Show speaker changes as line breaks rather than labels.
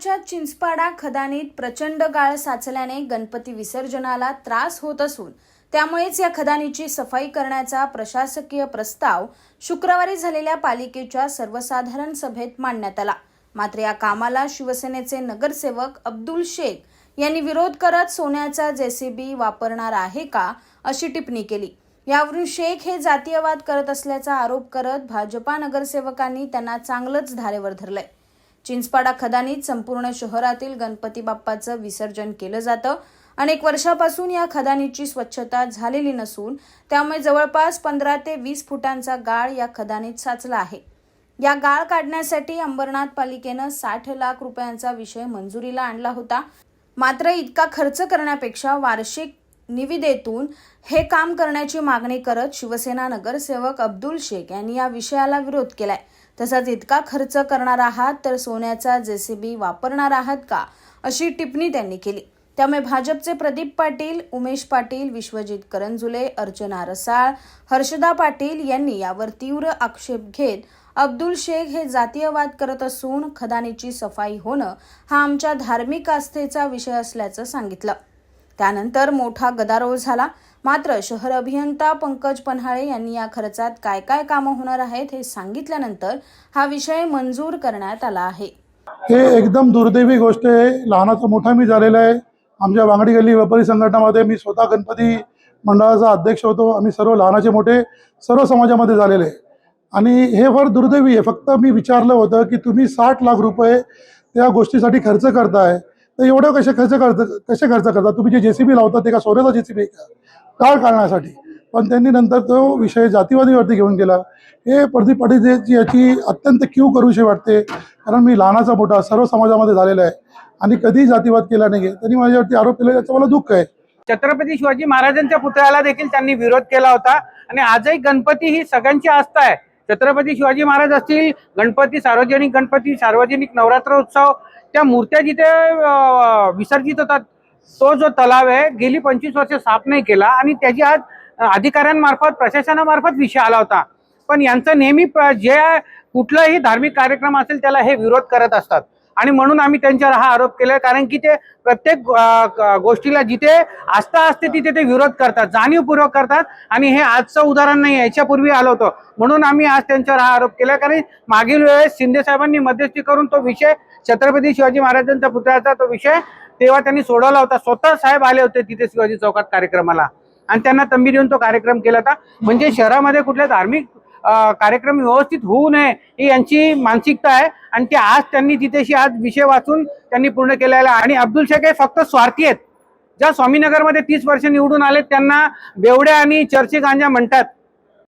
शहराच्या चिंचपाडा खदानीत प्रचंड गाळ साचल्याने गणपती विसर्जनाला त्रास होत असून त्यामुळेच या खदानीची सफाई करण्याचा प्रशासकीय प्रस्ताव शुक्रवारी झालेल्या पालिकेच्या सर्वसाधारण सभेत मांडण्यात आला। मात्र या कामाला शिवसेनेचे नगरसेवक अब्दुल शेख यांनी विरोध करत सोन्याचा जेसीबी वापरणार आहे का अशी टिप्पणी केली। यावरून शेख हे जातीयवाद करत असल्याचा आरोप करत भाजपा नगरसेवकांनी त्यांना चांगलंच धारेवर धरलंय। चिंचपाडा खदानीत संपूर्ण शहरातील गणपती बाप्पाचं विसर्जन केलं जातं। अनेक वर्षापासून या खदानीची स्वच्छता झालेली नसून त्यामुळे जवळपास 15 ते 20 फुटांचा गाळ या खदानीत साचला आहे। या गाळ काढण्यासाठी अंबरनाथ पालिकेनं 60 लाख रुपयांचा विषय मंजुरीला आणला होता। मात्र इतका खर्च करण्यापेक्षा वार्षिक निविदेतून हे काम करण्याची मागणी करत शिवसेना नगरसेवक अब्दुल शेख यांनी या विषयाला विरोध केलाय। तसंच इतका खर्च करणार आहात तर सोन्याचा जेसीबी वापरणार आहात का अशी टिप्पणी त्यांनी केली। त्यामुळे भाजपचे प्रदीप पाटील, उमेश पाटील, विश्वजित करंजुले, अर्चना रसाळ, हर्षदा पाटील यांनी यावर तीव्र आक्षेप घेत अब्दुल शेख हे जातीयवाद करत असून खदानीची सफाई होणं हा आमच्या धार्मिक आस्थेचा विषय असल्याचं सांगितलं। त्यानंतर मोठा गदारोळ झाला। मात्र शहर अभियंता पंकज पन्हाळे यांनी या खर्चात काय काय कामं होणार आहेत हे सांगितल्यानंतर हा विषय मंजूर करण्यात आला आहे।
हे एकदम दुर्दैवी गोष्ट आहे। लहानाचा मोठा मी झालेला आहे। आमच्या वांगडी गल्ली व्यापारी संघटनामध्ये मी स्वतः गणपती मंडळाचा अध्यक्ष होतो। आम्ही सर्व लहानाचे मोठे सर्व समाजामध्ये झालेले आहे आणि हे फार दुर्दैवी आहे। फक्त मी विचारलं होतं की तुम्ही 60 लाख रुपये त्या गोष्टीसाठी खर्च करताय तर एवढं कसे खर्च करता तुम्ही जे जेसीबी लावता ते का सोन्याचा जेसीबी का गाळ काढण्यासाठी? पण त्यांनी नंतर तो विषय जातीवादीवरती घेऊन गेला। हे प्रदीप पाटील याची अत्यंत कीव करूशी वाटते, कारण मी लहानाचा मोठा सर्व समाजामध्ये झालेला आहे आणि कधी जातीवाद केला नाही। त्यांनी माझ्यावरती आरोप केला, याचं मला दुःख आहे।
छत्रपती शिवाजी महाराजांच्या पुतळ्याला देखील त्यांनी विरोध केला होता आणि आजही गणपती ही सगळ्यांची आस्था आहे। छत्रपती शिवाजी महाराज असतील, गणपती, सार्वजनिक नवरात्र उत्सव, त्या मूर्त्या जिथे विसर्जित होतात तो जो तलाव आहे गेली 25 वर्ष साफ नाही केला आणि त्याची आज अधिकाऱ्यांमार्फत प्रशासनामार्फत विषय आला होता। पण यांचं नेहमी जे कुठलाही धार्मिक कार्यक्रम असेल त्याला हे विरोध करत असतात आणि म्हणून आम्ही त्यांच्यावर हा आरोप केलाय, कारण की ते प्रत्येक गोष्टीला जिथे आस्था असते तिथे ते विरोध करतात, जाणीवपूर्वक करतात आणि हे आजचं उदाहरण नाही, याच्यापूर्वी आलं होतं। म्हणून आम्ही आज त्यांच्यावर हा आरोप केला, कारण मागील वेळेस शिंदे साहेबांनी मध्यस्थी करून तो विषय छत्रपती शिवाजी महाराजांच्या पुतळ्याचा तो विषय तेव्हा त्यांनी सोडवला होता। स्वतः साहेब आले होते तिथे शिवाजी चौकात कार्यक्रमाला आणि त्यांना तंबी देऊन तो कार्यक्रम केला होता। म्हणजे शहरामध्ये कुठल्या धार्मिक कार्यक्रम व्यवस्थित होऊ नये ही यांची मानसिकता आहे आणि ते आज त्यांनी तिथेशी आज विषय वाचून त्यांनी पूर्ण केलेला आहे। आणि अब्दुल शेख हे फक्त स्वार्थी आहेत। ज्या स्वामीनगरमध्ये 30 वर्ष निवडून आले त्यांना बेवड्या आणि चर्ची गांजा म्हणतात,